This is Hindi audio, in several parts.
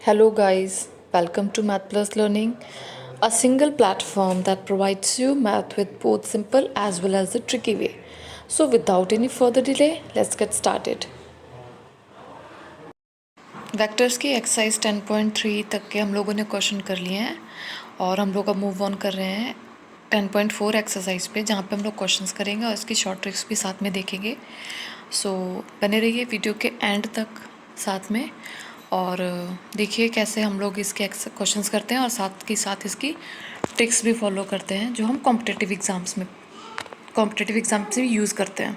Hello, guys. Welcome to Math Plus Learning, a single platform that provides you math with both simple as well as the tricky way. So, without any further delay, let's get started. Vectors की एक्सरसाइज 10.3 तक के हम लोगों ने क्वेश्चन कर लिए हैं और हम लोग अब मूव ऑन कर रहे हैं 10.4 एक्सरसाइज पे, जहाँ पे हम लोग क्वेश्चंस करेंगे और इसकी शॉर्ट ट्रिक्स भी साथ में देखेंगे. सो बने रहिए वीडियो के एंड तक साथ में और देखिए कैसे हम लोग इसके क्वेश्चंस करते हैं और साथ के साथ इसकी ट्रिक्स भी फॉलो करते हैं जो हम कॉम्पिटिटिव एग्ज़ाम्स में यूज़ करते हैं.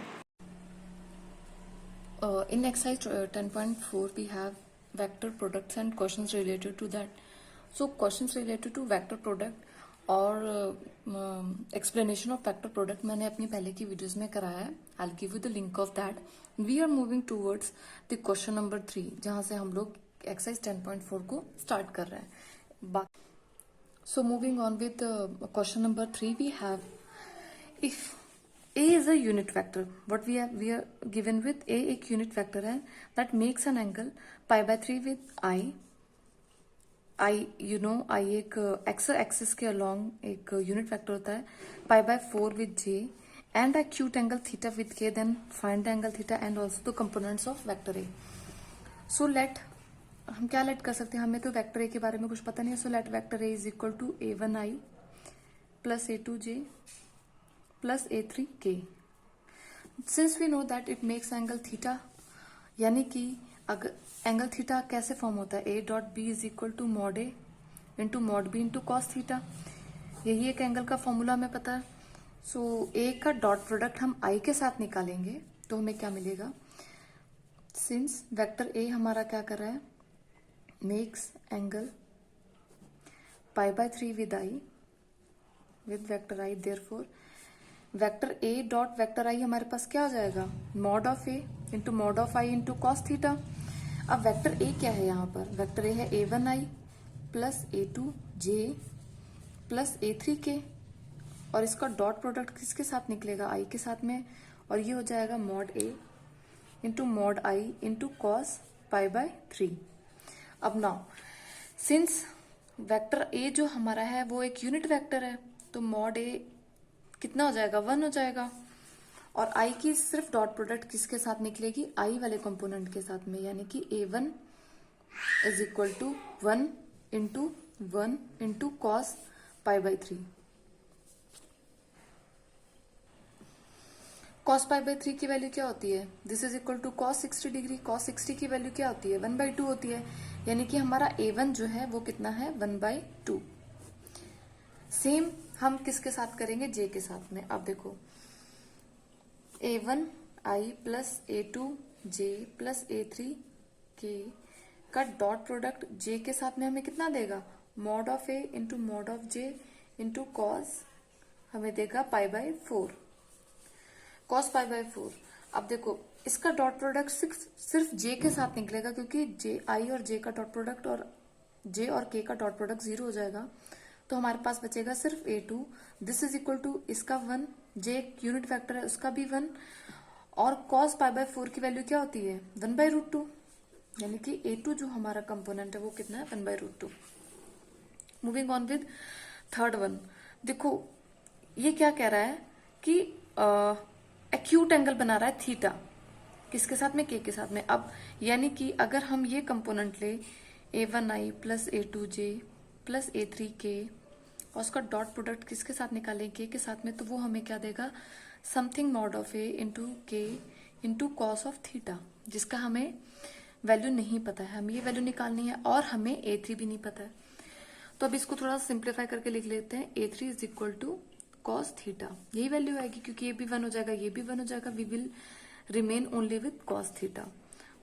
In exercise 10.4 we have vector products and questions related to that. So questions related to vector product और explanation of vector product मैंने अपनी पहले की वीडियोस में कराया है. I'll give you the link of that. We are moving towards the question number 3 जहाँ से हम लोग exercise 10.4 को start कर रहे हैं. So moving on with question number 3 we have, if a is a unit vector, what we are given with a एक unit vector है that makes an angle pi by 3 with I एक x axis के along एक unit vector होता है pi by 4 with j and acute angle theta with k. Then find the angle theta and also the components of vector a. So let हम क्या लेट कर सकते हैं, हमें तो वेक्टर ए के बारे में कुछ पता नहीं है. So let vector A is equal to a1i plus a2j plus a3k. Since we know that it makes angle theta, यानी कि अगर एंगल थीटा कैसे फॉर्म होता है, a dot B is equal to mod A into mod B into cos theta. यही एक एंगल का फॉर्मूला हमें पता है. सो ए का डॉट प्रोडक्ट हम आई के साथ निकालेंगे तो हमें क्या मिलेगा. सिंस वेक्टर ए हमारा क्या कर रहा है, makes angle pi by 3 with i with vector i, therefore vector a dot vector i हमारे पास क्या हो जाएगा, mod of a into mod of i into cos theta. अब वेक्टर ए क्या है, यहाँ पर वेक्टर ए है a1i plus a2j plus a3k और इसका डॉट प्रोडक्ट किसके साथ निकलेगा, आई के साथ में, और ये हो जाएगा mod A into mod I into cos pi by 3. अब नाउ सिंस वेक्टर ए जो हमारा है वो एक यूनिट वेक्टर है तो मॉड ए कितना हो जाएगा, 1 हो जाएगा. और आई की सिर्फ डॉट प्रोडक्ट किसके साथ निकलेगी, आई वाले कंपोनेंट के साथ में, यानी कि a1 is equal to 1 into cos pi by 3. Cos pi by 3 की वैल्यू क्या होती है, this is equal to cos 60 degree. Cos 60 की वैल्यू क्या होती है, 1/2 होती है, यानी कि हमारा a1 जो है वो कितना है, 1/2. सेम हम किसके साथ करेंगे, जे के साथ में. अब देखो a1i plus a2j plus a3k का डॉट प्रोडक्ट जे के साथ में हमें कितना देगा, mod of a into mod of J into cos हमें देगा pi by 4, cos pi bye 4. अब देखो इसका डॉट प्रोडक्ट सिर्फ जे के साथ निकलेगा क्योंकि जे आई और जे का डॉट प्रोडक्ट और जे और के का डॉट प्रोडक्ट 0 हो जाएगा. तो हमारे पास बचेगा सिर्फ a2. This is equal to इसका 1, जे एक यूनिट वेक्टर है उसका भी 1, और cos पाई बाय 4 की वैल्यू क्या होती है, 1/√2, यानी कि a2 जो हमारा कंपोनेंट है वो कितना है, 1/√2. Moving on with third one. देखो ये क्या कह रहा है कि एक्यूट एंगल बना रहा है थीटा, किसके साथ में, के के साथ में. अब यानी कि अगर हम ये कंपोनेंट ले a1i plus a2j plus a3k और उसका डॉट प्रोडक्ट किसके साथ निकालें, के के साथ में, तो वो हमें क्या देगा, something mod of a into के इंटू कॉस ऑफ थीटा, जिसका हमें वैल्यू नहीं पता है. हमें ये वैल्यू निकालनी है और हमें a3 भी नहीं पता है. तो अब इसको थोड़ा सिंप्लीफाई करके लिख लेते हैं, a3 is equal to cos theta. यही वैल्यू आएगी क्योंकि ये भी 1 हो जाएगा, ये भी 1 हो जाएगा. We will remain only with cos theta.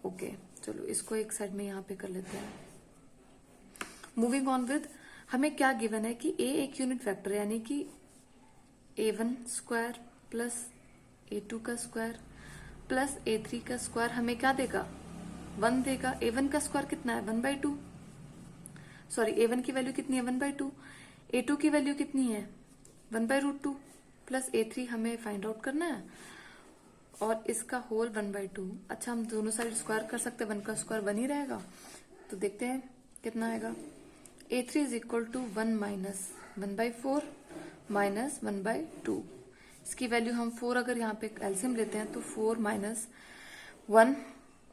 Okay चलो इसको एक साइड में यहाँ पे कर लेते हैं. मूविंग ऑन विद, हमें क्या गिवन है कि a एक यूनिट वेक्टर है, यानी कि a1 स्क्वायर प्लस a2 का स्क्वायर प्लस a3 का स्क्वायर हमें क्या देगा, 1 देगा. a1 का स्क्वायर कितना है, 1/2. सॉरी a1 की वैल्यू कितनी है, 1/2. a2 की वैल्यू कितनी है, 1/√2 प्लस a3 हमें फाइंड आउट करना है और इसका होल 1/2. अच्छा हम दोनों साइड स्क्वायर कर सकते हैं, 1 का स्क्वायर 1 ही रहेगा. तो देखते हैं कितना आएगा, A3 is equal to 1 minus 1/4 minus 1/2। इसकी वैल्यू हम 4 अगर यहाँ पे एलसीएम लेते हैं तो 4 minus 1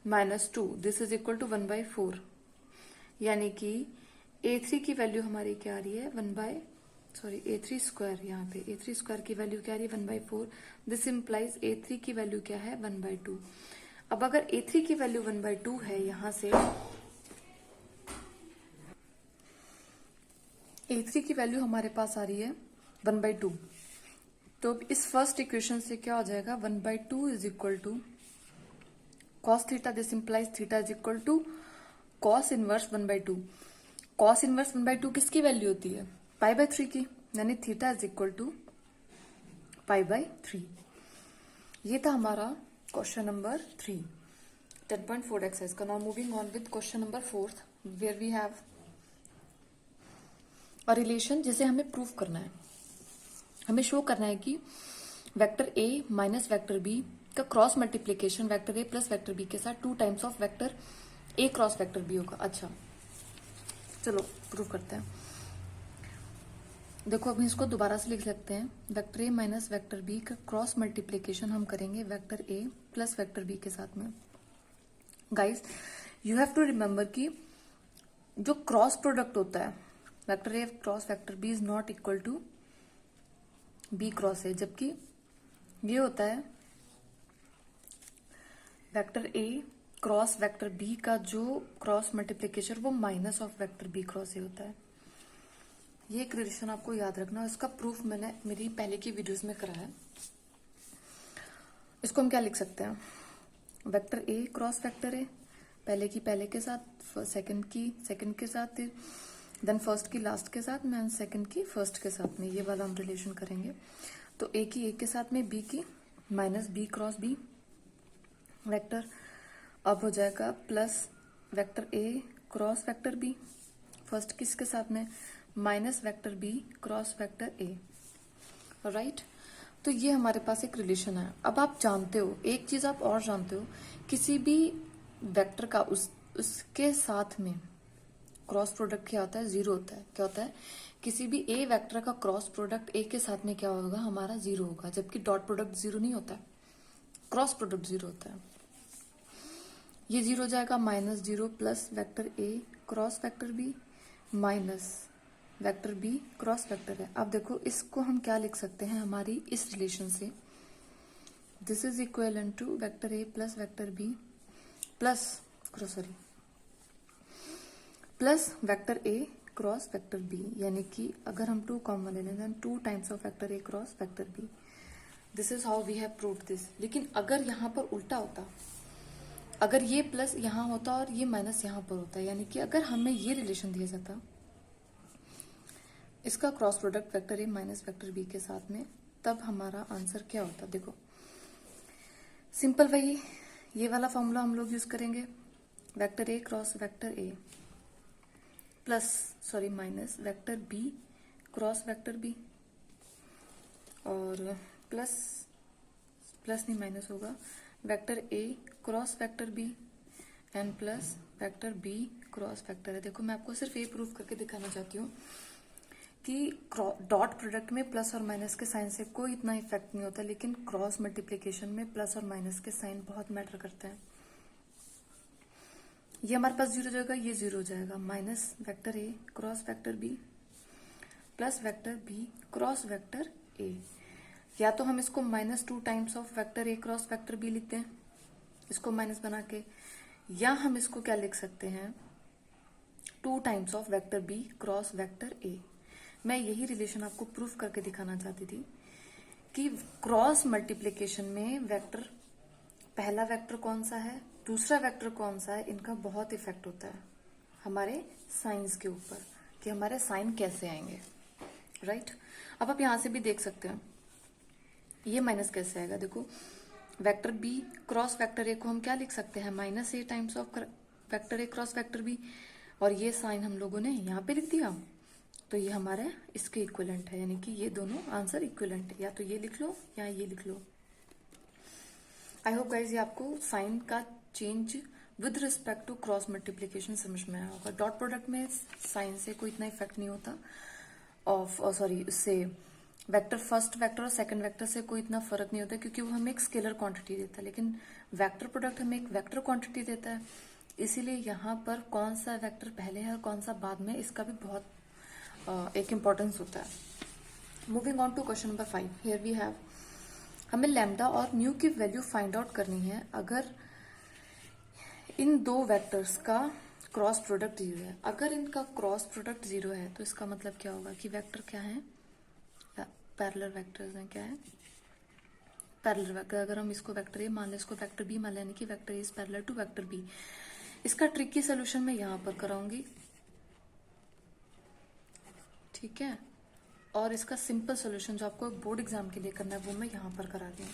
minus 2 this is equal to 1/4, यानी कि A3 की वैल्यू हमारी क्या आ रही है, A3 स्क्वायर, यहाँ पे A3 स्क्वायर की वैल्यू क्या आ रही है 1/4। दिस इम्प्लाइज A3 की वैल्यू क्या है 1/2। अब अगर A3 की वैल्यू 1/2 है, यहां से A3 की वैल्यू हमारे पास आ रही है 1/2, तो इस फर्स्ट इक्वेशन से क्या हो जाएगा, 1/2 is equal to cos theta. This implies theta is equal to cos inverse 1/2। Cos inverse 1/2 किसकी वैल्यू होती है, π/3 की, यानी थीटा इज इक्वल टू π/3। ये था हमारा क्वेश्चन नंबर 3, 10.4 एक्सरसाइज का। Now moving on with question number 4 where we have a relation, जिसे हमें प्रूव करना है। हमें शो करना है कि vector A minus vector B का cross multiplication vector A plus vector B के साथ 2 times of vector A cross vector B होगा। अच्छा चलो प्रूव करते हैं। देखो अभी इसको दोबारा से लिख सकते हैं, vector A minus vector B का क्रॉस मल्टीप्लीकेशन हम करेंगे vector A plus vector B के साथ में। Guys you have to remember कि जो क्रॉस प्रोडक्ट होता है vector A cross vector B is not equal to B cross A, जबकि ये होता है vector A cross vector B का जो क्रॉस मल्टीप्लीकेशन वो minus of vector B cross A होता है। ये एक रिलेशन आपको याद रखना, इसका प्रूफ मैंने मेरी पहले की वीडियोस में करा है। इसको हम क्या लिख सकते हैं, vector A cross vector A, पहले की पहले के साथ, सेकंड की सेकंड के साथ, देन फर्स्ट की लास्ट के साथ में, सेकंड की फर्स्ट के साथ में, ये वाला हम रिलेशन करेंगे। तो A की A के साथ में, B की minus B cross B vector, अब हो जाएगा plus vector A cross vector B, first किसके साथ में minus vector B cross vector A, right. तो ये हमारे पास एक रिलेशन है। अब आप जानते हो एक चीज आप और जानते हो, किसी भी वेक्टर का उसके साथ में क्रॉस प्रोडक्ट क्या होता है, जीरो होता है। क्या होता है, किसी भी A वेक्टर का क्रॉस प्रोडक्ट A के साथ में क्या होगा, हमारा जीरो होगा, जबकि डॉट प्रोडक्ट जीरो नहीं होता है, क्रॉस प्रोडक्ट जीरो होता है। ये जीरो हो जाएगा minus zero plus vector A cross vector B minus vector B cross vector है। अब देखो इसको हम क्या लिख सकते हैं हमारी इस रिलेशन से, this is equal to vector A plus vector B plus plus vector A cross vector B, यानी कि अगर हम 2 कॉमन ले लें 2 times of vector A cross vector B। This is how we have proved this. लेकिन अगर यहाँ पर उल्टा होता, अगर ये प्लस यहाँ होता और ये माइनस यहाँ पर होता, यानी कि अगर हमें ये रिलेशन दिया जाता इसका cross product vector A minus vector B के साथ में, तब हमारा आंसर क्या होता। देखो सिंपल वही ये वाला फॉर्मूला हम लोग यूज करेंगे, vector A cross vector A plus minus vector B cross vector B, और प्लस नहीं माइनस होगा, vector A cross vector B and plus vector B cross vector है। देखो मैं आपको सिर्फ ये प्रूफ करके दिखाना चाहती हूँ कि डॉट प्रोडक्ट में प्लस और माइनस के साइन से कोई इतना इफेक्ट नहीं होता, लेकिन क्रॉस मल्टीप्लीकेशन में प्लस और माइनस के साइन बहुत मैटर करते हैं। ये हमारे पास जीरो जाएगा, ये जीरो हो जाएगा, minus vector A cross vector B plus vector B cross vector A। या तो हम इसको -2 times of vector A cross vector B लिखते हैं इसको माइनस बना के, या हम इसको क्या लिख सकते हैं 2 times of vector B cross vector A। मैं यही रिलेशन आपको प्रूफ करके दिखाना चाहती थी कि क्रॉस मल्टीप्लीकेशन में वेक्टर, पहला वेक्टर कौन सा है, दूसरा वेक्टर कौन सा है, इनका बहुत इफेक्ट होता है हमारे साइंस के ऊपर कि हमारे साइन कैसे आएंगे, राइट। अब आप यहां से भी देख सकते हैं ये माइनस कैसे आएगा। देखो vector B cross vector A को हम क्या लिख सकते हैं, -A times of vector A cross vector B, और ये साइन हम लोगों ने यहाँ पे लिख दिया, तो ये हमारे इसके इक्विवेलेंट है, यानी कि ये दोनों आंसर इक्विवेलेंट है, या तो ये लिख लो या ये लिख लो। आई होप गाइज ये आपको साइन का change with respect to cross multiplication समझ में आया होगा। डॉट प्रोडक्ट में साइन से कोई इतना इफेक्ट नहीं होता, ऑफ सॉरी उससे वेक्टर फर्स्ट वेक्टर और सेकंड वेक्टर से कोई इतना फर्क नहीं होता, क्योंकि वो हमें एक स्केलर क्वांटिटी देता है। लेकिन वेक्टर प्रोडक्ट हमें एक वेक्टर क्वांटिटी देता है, इसीलिए यहाँ पर कौन सा वेक्टर पहले है और कौन सा बाद में, इसका भी बहुत एक इम्पोर्टेंस होता है। Moving on to question number 5, here we have, हमें लैम्डा और म्यू की वैल्यू फाइंड आउट करनी है अगर इन दो वेक्टर्स का क्रॉस प्रोडक्ट 0 है। अगर इनका क्रॉस प्रोडक्ट 0 है तो इसका मतलब क्या होगा कि वेक्टर क्या है, पैरेलल वेक्टर्स हैं। क्या है, पैरेलल वेक्टर। अगर हम इसको वेक्टर ए मान लें, इसको वेक्टर बी मान लें, यानी कि vector A is parallel to vector B. इसका ट्रिकी सोल्यूशन मैं यहां पर कराऊंगी, ठीक है, और इसका सिंपल सोल्यूशन जो आपको बोर्ड एग्जाम के लिए करना है वो मैं यहां पर करा दूँ।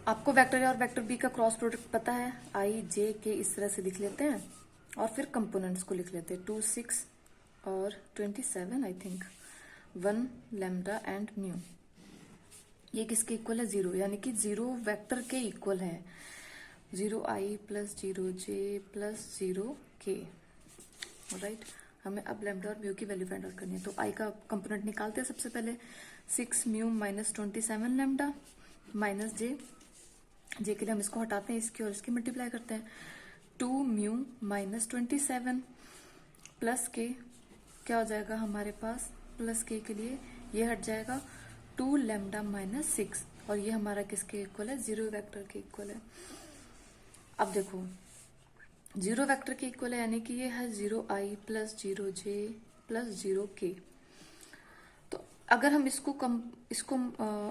आपको वेक्टर ए और वेक्टर बी का क्रॉस प्रोडक्ट पता है, आई जे के इस तरह से लिख लेते हैं और फिर कंपोनेंट्स को लिख लेते हैं, 2 6 और 27 I think, 1 lambda and mu. ये किसके इक्वल है, 0, यानी कि 0 वेक्टर के इक्वल है, 0i plus 0j plus 0k। Right, हमें अब लैम्डा और म्यू की वैल्यू फाइंड आउट करनी है। तो आई का कंपोनेंट निकालते हैं सबसे पहले, 6 म्यू माइनस 27 लैम्डा माइनस जे के लिए हम इसको हटाते हैं, इसकी और इसकी मल्टीप्लाई करते हैं, 2 म्यू माइनस 27 प्लस के, क्या हो जाएगा हमारे पास, प्लस के लिए ये हट जाएगा, 2 लैम्डा माइनस 6, और ये हमारा किसके इक्वल है, 0 वेक्टर के इक्वल है। अब देखो 0 वेक्टर के इक्वल है, यानी कि ये है 0i plus 0j plus 0k। तो अगर हम इसको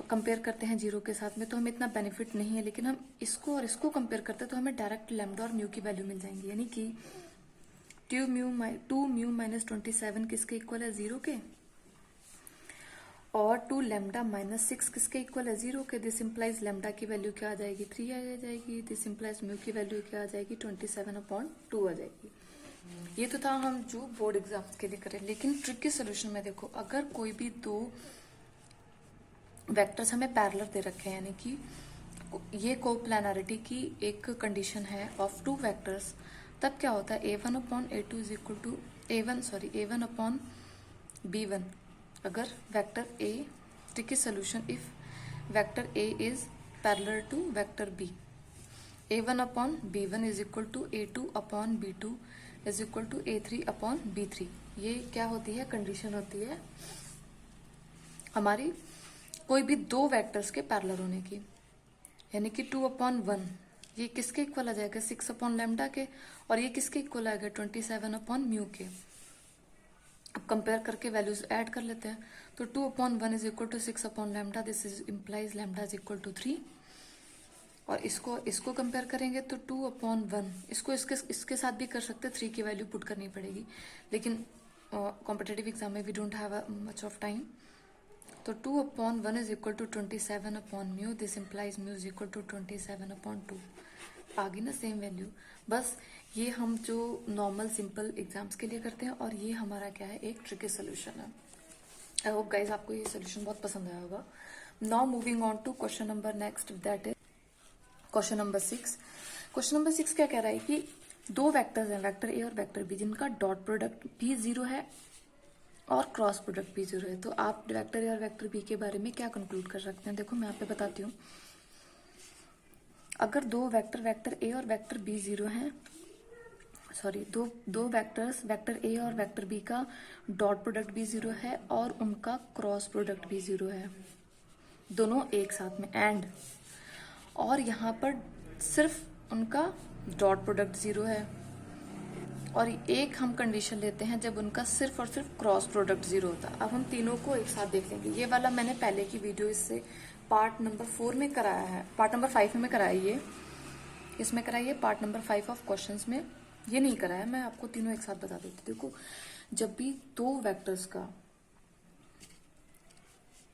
कंपेयर करते हैं 0 के साथ में तो हमें इतना बेनिफिट नहीं है, लेकिन हम इसको और इसको कंपेयर करते हैं तो हमें डायरेक्ट लैम्डा और म्यू की वैल्यू मिल जाएंगी, यानी कि 2 म्यू माइनस 27 किसके इक्वल है, 0 के, और 2 लैम्डा माइनस 6 किसके इक्वल है, 0 के। दिस इंप्लाइज लैम्डा की वैल्यू क्या आ जाएगी, 3 आ जाएगी। दिस इंप्लाइज म्यू की वैल्यू क्या आ जाएगी, 27/2 आ जाएगी। ये तो था हम जो बोर्ड एग्जाम्स के लिए करें, लेकिन ट्रिकी सोल्यूशन में देखो, अगर कोई भी दो वेक्टर्स हमें पैरेलल दे रखे हैं, यानी कि ये कोप्लानरिटी की एक कंडीशन है ऑफ 2 वेक्टर्स, तब क्या होता है, a1/a2 is equal to a1/b1। अगर vector a, tricky solution, if vector a is parallel to vector b, a1/b1 is equal to a2/b2 is equal to a3/b3। ये क्या होती है, कंडीशन होती है हमारी कोई भी दो वेक्टर्स के पैरेलल होने की, यानी कि 2/1 ये किसके इक्वल आ जाएगा, 6/लैम्डा के, और ये किसके इक्वल आएगा, 27/म्यू के। अब कंपेयर करके वैल्यूज ऐड कर लेते हैं, तो 2/1 इज इक्वल टू 6/लैम्डा, this is implies lambda is equal to 3, और इसको कंपेयर करेंगे तो 2/1, इसको इसके साथ भी कर सकते हैं, 3 की वैल्यू पुट करनी पड़ेगी, लेकिन कॉम्पिटेटिव एग्जाम में we don't have much of time. तो 2/1 इज इक्वल टू 27/म्यू, this implies mu is equal to 27/2। आ गई ना सेम वैल्यू। बस ये हम जो नॉर्मल सिंपल एग्जाम्स के लिए करते हैं, और ये हमारा क्या है, एक ट्रिकी सोल्यूशन है। आई होप गाइज आपको ये सोल्यूशन बहुत पसंद आया होगा। Now moving on to question number next, that is question number 6। Question number 6 क्या कह रहा है कि दो वेक्टर्स हैं, वेक्टर ए और वेक्टर बी, जिनका डॉट प्रोडक्ट भी 0 है और क्रॉस प्रोडक्ट भी 0 है। तो आप वेक्टर ए और वेक्टर बी के बारे में क्या कंक्लूड कर सकते हैं, देखो मैं यहाँ पे बताती हूँ। अगर दो वेक्टर ए और वेक्टर बी 0 हैं, सॉरी दो वेक्टर्स वेक्टर ए और वेक्टर बी का डॉट प्रोडक्ट भी 0 है और उनका क्रॉस प्रोडक्ट भी 0 है, दोनों एक साथ में एंड, और यहाँ पर सिर्फ उनका डॉट प्रोडक्ट 0 है, और एक हम कंडीशन लेते हैं जब उनका सिर्फ और सिर्फ क्रॉस प्रोडक्ट 0 होता है। अब हम तीनों को एक साथ देख लेंगे। ये वाला मैंने पहले की वीडियो इससे पार्ट नंबर 4 में कराया है, पार्ट नंबर 5 में कराया, ये इसमें कराइए, पार्ट नंबर 5 ऑफ क्वेश्चंस में ये नहीं कराया। मैं आपको तीनों एक साथ बता देती। देखो जब भी दो वेक्टर्स का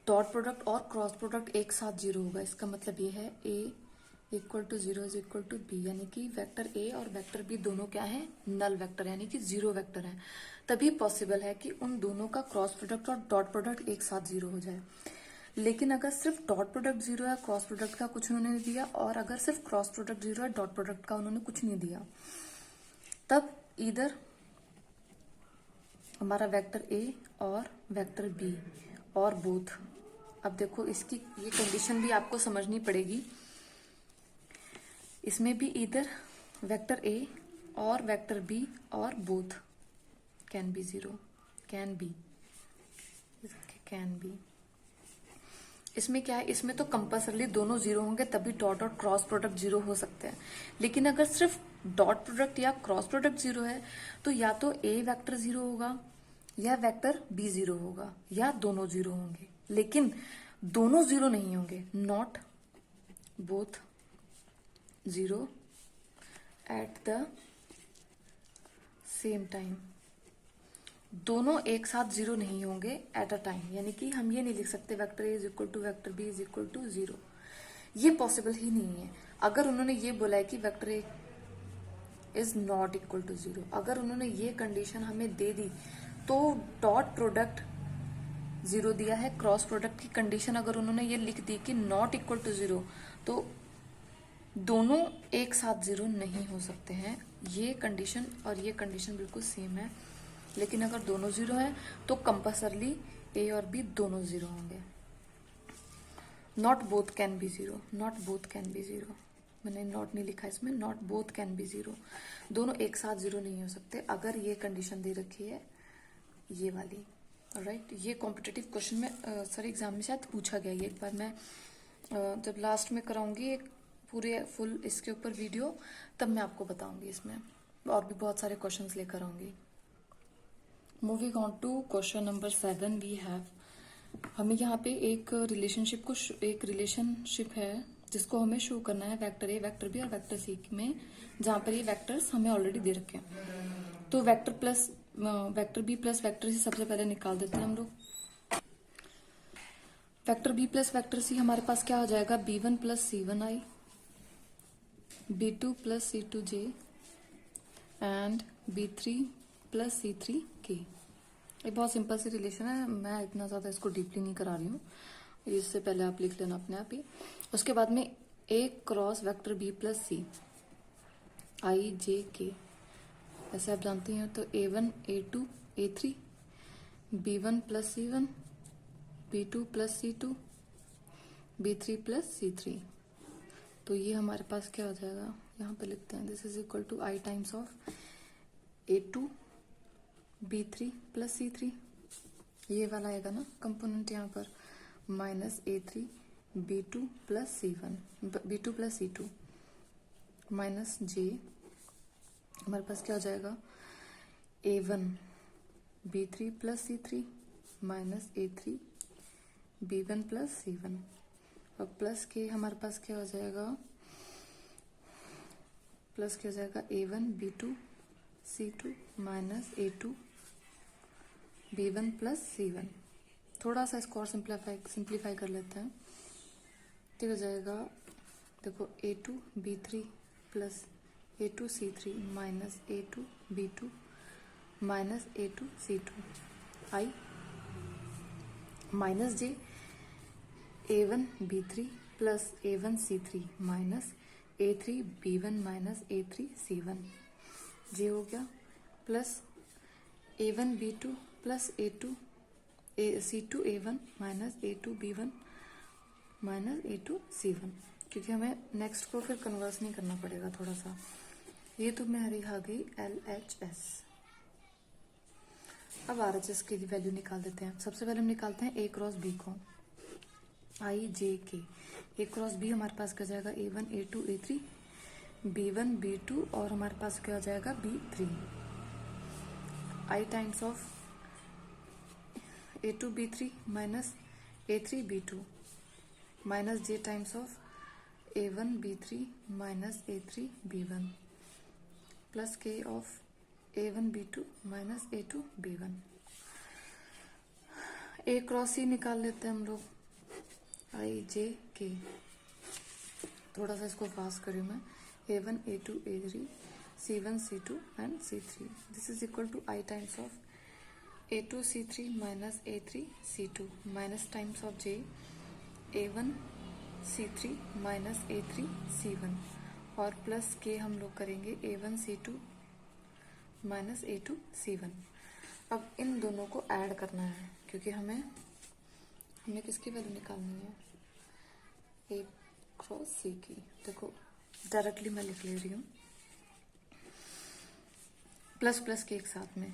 डॉट प्रोडक्ट और क्रॉस प्रोडक्ट एक साथ 0 होगा, इसका मतलब ये है a equal to 0 is equal to B, यानी कि वेक्टर ए और वेक्टर बी दोनों क्या है, नल वेक्टर, यानी कि 0 वेक्टर है। तभी पॉसिबल है कि उन दोनों का क्रॉस प्रोडक्ट और डॉट प्रोडक्ट एक साथ 0 हो जाए। लेकिन अगर सिर्फ डॉट प्रोडक्ट जीरो है, क्रॉस प्रोडक्ट का कुछ उन्होंने नहीं दिया, और अगर सिर्फ क्रॉस प्रोडक्ट जीरो है, डॉट प्रोडक्ट का उन्होंने कुछ नहीं दिया, तब इधर हमारा वेक्टर ए और वेक्टर बी और बोथ। अब देखो इसकी ये कंडीशन भी आपको समझनी पड़ेगी। इसमें भी इधर वेक्टर ए और वेक्टर बी और both can be zero, can be. इसमें क्या है, इसमें तो कंपल्सरली दोनों जीरो होंगे तभी डॉट और क्रॉस प्रोडक्ट जीरो हो सकते हैं। लेकिन अगर सिर्फ डॉट प्रोडक्ट या क्रॉस प्रोडक्ट जीरो है तो या तो ए वेक्टर जीरो होगा या वेक्टर बी जीरो होगा या दोनों जीरो होंगे। लेकिन दोनों जीरो नहीं होंगे, not both zero eight the same time. दोनों एक साथ जीरो नहीं होंगे एट अ टाइम, यानी कि हम ये नहीं लिख सकते vector A is equal to vector B is equal to zero, ये पॉसिबल ही नहीं है। अगर उन्होंने ये बोला है कि vector A is not equal to zero, अगर उन्होंने ये कंडीशन हमें दे दी तो डॉट प्रोडक्ट जीरो दिया है, क्रॉस प्रोडक्ट की कंडीशन अगर उन्होंने ये लिख दी कि नॉट इक्वल टू जीरो, तो दोनों एक साथ जीरो नहीं हो सकते हैं। ये कंडीशन और ये कंडीशन बिल्कुल सेम है। लेकिन अगर दोनों जीरो हैं तो कंपल्सरली ए और बी दोनों जीरो होंगे। Not both can be zero, not both can be zero, मैंने नॉट नहीं लिखा इसमें, not both can be zero, दोनों एक साथ जीरो नहीं हो सकते अगर ये कंडीशन दे रखी है ये वाली। राइट, ये कॉम्पिटिटिव क्वेश्चन में सर एग्जाम में शायद पूछा गया है। एक बार मैं जब लास्ट में कराऊंगी एक पूरे फुल इसके ऊपर वीडियो, तब मैं आपको बताऊंगी, इसमें और भी बहुत सारे क्वेश्चंस लेकर आऊंगी। Moving on to question number 7 we have, हमें यहाँ पे एक रिलेशनशिप है जिसको हमें शो करना है वेक्टर ए, वेक्टर बी और वेक्टर सी में, जहाँ पर ये वेक्टर्स हमें ऑलरेडी दे रखे हैं। तो vector B plus vector C सबसे पहले निकाल देते हैं हम लोग। Vector B plus vector C हमारे पास क्या हो जाएगा, b1 plus c1i, b2 plus c2j and b3 plus c3k। ये बहुत सिंपल सी रिलेशन है, मैं इतना ज्यादा इसको डीपली नहीं करा रही हूँ, इससे पहले आप लिख लेना अपने आप ही। उसके बाद में a cross vector b plus C i j k, ऐसे आप जानते हैं। तो a1 a2 a3 b1 plus c1 b2 plus c2 b3 plus c3। तो ये हमारे पास क्या हो जाएगा, यहाँ पे लिखते हैं this is equal to i times of a2 b3 plus c3, ये वाला आएगा ना कंपोनेंट यहाँ पर, minus a3 b2 plus c2 minus j, हमारे पास क्या हो जाएगा a1 b3 plus c3 minus a3 b1 plus c1, और प्लस के हमारे पास क्या हो जाएगा, प्लस क्या हो जाएगा a1 b2 c2 minus a2 b1 plus c1। थोड़ा सा इसको और सिंप्लीफाई कर लेते हैं, तो हो जाएगा देखो a2 b3 plus a2 c3 minus a2 b2 minus a2 c2 i minus j a1 b3 plus a1 c3 minus a3 b1 minus a3 c1, j हो गया, plus a1 b2 plus a2 c2 a1 minus a2 b1 minus a2 c1, क्योंकि हमें नेक्स्ट को फिर कन्वर्स नहीं करना पड़ेगा थोड़ा सा। ये तो मेरी आ गई LHS। अब RHS की वैल्यू निकाल देते हैं। सबसे पहले हम निकालते हैं a क्रॉस b को, i j k। a cross b हमारे पास क्या जाएगा a1 a2 a3 b1 b2 और हमारे पास क्या हो जाएगा b3, i times of a2 b3 minus a3 b2 minus j times of a1 b3 minus a3 b1 plus k of a1 b2 minus a2 b1। a cross c निकाल लेते हैं हम लोग, i j k। थोड़ा सा इसको फास्ट करूँ मैं, a1 a2 a3 c1 c2 and c3, this is equal to i times of a2 c3 minus a3 c2 minus times of j A1 C3 minus A3 C1 और प्लस के हम लोग करेंगे A1 C2 minus A2 C1। अब इन दोनों को ऐड करना है क्योंकि हमें किसकी वैल्यू निकालनी है, A क्रॉस C की। देखो डायरेक्टली मैं लिख ले रही हूँ, प्लस प्लस के एक साथ में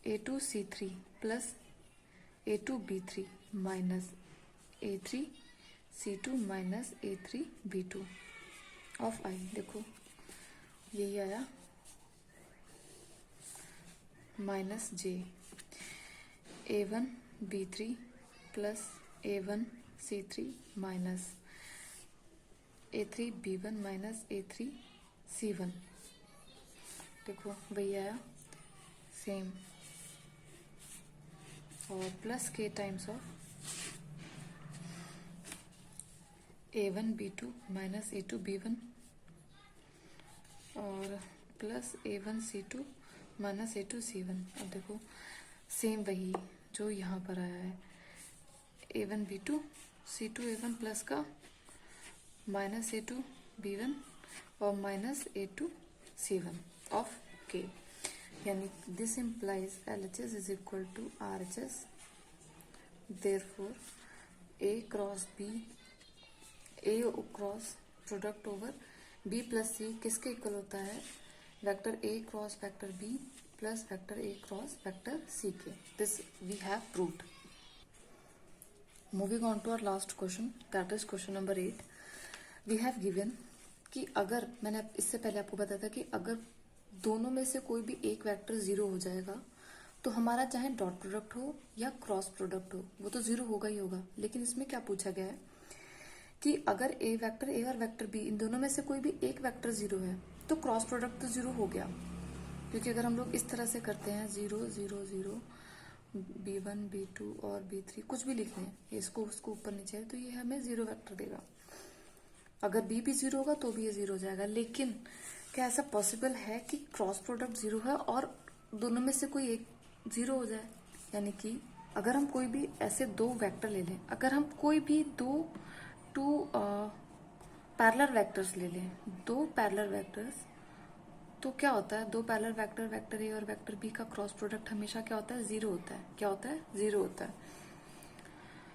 A2 C3 plus A2 B3 minus A3 C2 minus A3 B2 of I। देखो यही आया minus J A1 B3 plus A1 C3 minus A3 B1 minus A3 C1। देखो वही आया सेम, और प्लस के times of A1 B2 minus A2 B1 और plus A1 C2 minus A2 C1। अब देखो सेम वही जो यहाँ पर आया है, A1 B2 C2 A1 plus का माइनस A2 B1 और minus A2 C1 of K, यानी this implies LHS is equal to RHS। therefore A cross B, A cross product over B plus C किसके इक्वल होता है, vector A cross vector B plus vector A cross vector C के। This we have proved. Moving on to our last question, that is question number 8। We have given कि अगर, मैंने इससे पहले आपको बताया था कि अगर दोनों में से कोई भी एक वेक्टर जीरो हो जाएगा तो हमारा चाहे डॉट प्रोडक्ट हो या क्रॉस प्रोडक्ट हो वो तो जीरो होगा ही होगा। लेकिन इसमें क्या पूछा गया है कि अगर वेक्टर ए और वेक्टर बी इन दोनों में से कोई भी एक वेक्टर जीरो है तो क्रॉस प्रोडक्ट तो जीरो हो गया, क्योंकि अगर हम लोग इस तरह से करते हैं 0 0 0 B1 B2 और B3 कुछ भी लिख लें, इसको उसको ऊपर नीचे है तो ये हमें जीरो वेक्टर देगा। अगर बी भी जीरो होगा तो भी ये जीरो हो जाएगा। लेकिन क्या ऐसा पॉसिबल है कि क्रॉस प्रोडक्ट जीरो है और दोनों में से कोई एक जीरो हो जाए, यानी कि अगर हम कोई भी ऐसे दो वेक्टर ले लें, अगर हम कोई भी टू पैरेलल वेक्टर्स ले लें, दो पैरेलल वेक्टर्स, तो क्या होता है, दो पैरेलल वेक्टर, वेक्टर ए और वेक्टर बी का क्रॉस प्रोडक्ट हमेशा क्या होता है, जीरो होता है। क्या होता है, जीरो होता है।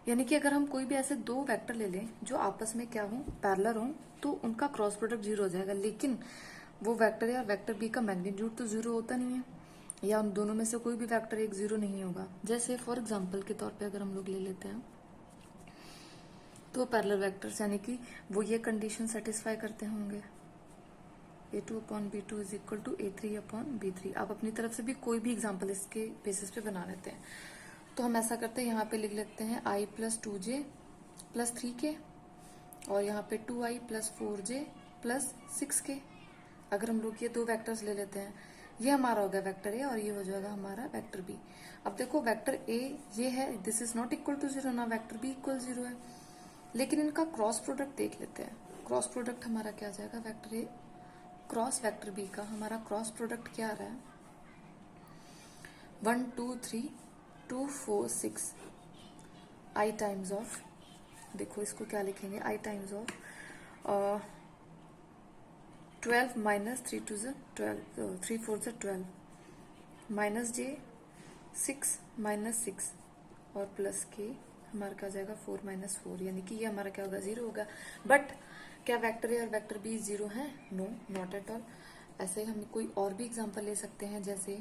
यानी कि अगर हम कोई भी ऐसे दो वेक्टर ले लें जो आपस में क्या हो, पैरेलल हो, तो उनका क्रॉस प्रोडक्ट जीरो हो जाएगा। लेकिन वो वेक्टर ए और वेक्टर बी का मैग्नीट्यूड तो जीरो होता नहीं है, या उन दोनों में से कोई भी वेक्टर एक जीरो नहीं होगा। जैसे फॉर एग्जाम्पल के तौर पे अगर हम लोग ले लेते हैं तो पैरेलल वेक्टर्स, यानी कि वो ये कंडीशन सेटिस्फाई करते होंगे, A2 upon B2 is equal to A3 upon B3। आप अपनी तरफ से भी कोई भी एग्जाम्पल इसके बेसिस पे बना लेते हैं। तो हम ऐसा करते हैं, यहाँ पे लिख लेते हैं I plus 2J plus 3K और यहाँ पे 2I plus 4J plus 6K। अगर हम लोग ये दो वेक्टर्स ले लेते हैं, ये हमारा हो गया वेक्टर ए और ये हो जाएगा हमारा वेक्टर बी। अब देखो वेक्टर ए ये है, this is not equal to zero ना, वेक्टर बी इक्वल जीरो है। लेकिन इनका क्रॉस प्रोडक्ट देख लेते हैं। क्रॉस प्रोडक्ट हमारा क्या आ जाएगा, vector A cross vector B का हमारा क्रॉस प्रोडक्ट क्या आ रहा है, 1 2 3 2 4 6 I टाइम्स ऑफ, देखो इसको क्या लिखेंगे, I times of 12 minus 3 2 12 3 4 12 minus J 6 minus 6 और प्लस के हमारा क्या हो जाएगा 4 माइनस 4, यानी कि ये हमारा क्या होगा, जीरो होगा। बट क्या वेक्टर ए और वेक्टर बी जीरो है, नो नॉट एट ऑल। ऐसे ही हम कोई और भी एग्जांपल ले सकते हैं जैसे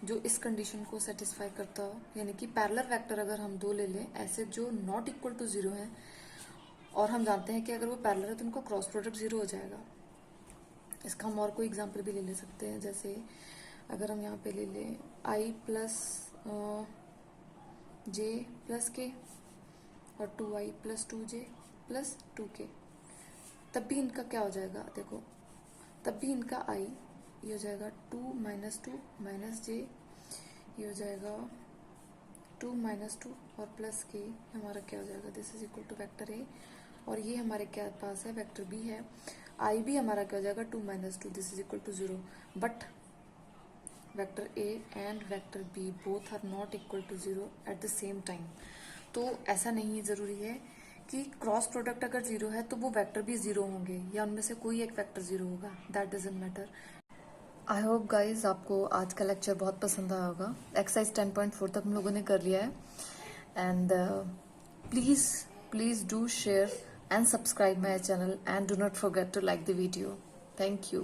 जो इस कंडीशन को सेटिस्फाई करता हो, यानी कि पैरेलल वेक्टर अगर हम दो ले लें ऐसे जो नॉट इक्वल टू जीरो है और हम जानते हैं कि अगर वो पैरेलल है तो उनका क्रॉस प्रोडक्ट जीरो हो जाएगा। इसका हम और कोई एग्जाम्पल भी ले सकते हैं, जैसे अगर हम यहाँ पे ले लें I प्लस J प्लस के और 2I plus 2J plus 2K, तब भी इनका क्या हो जाएगा, देखो तब भी इनका I ये हो जाएगा 2 माइनस 2 माइनस J, ये हो जाएगा 2 माइनस 2 और प्लस के हमारा क्या हो जाएगा, this is equal to vector A और ये हमारे क्या पास है, वेक्टर बी है। I भी हमारा क्या हो जाएगा 2 minus 2, this is equal to 0। But vector A and vector B both are not equal to 0 at the same time. तो ऐसा नहीं जरूरी है कि क्रॉस प्रोडक्ट अगर जीरो है तो वो वेक्टर भी जीरो होंगे या उनमें से कोई एक वेक्टर जीरो होगा, that doesn't matter. I hope guys आपको आज का लेक्चर बहुत पसंद आया होगा। एक्सरसाइज 10.4 तक हम लोगों ने कर लिया है। And please do share and subscribe my channel and do not forget to like the video. Thank you.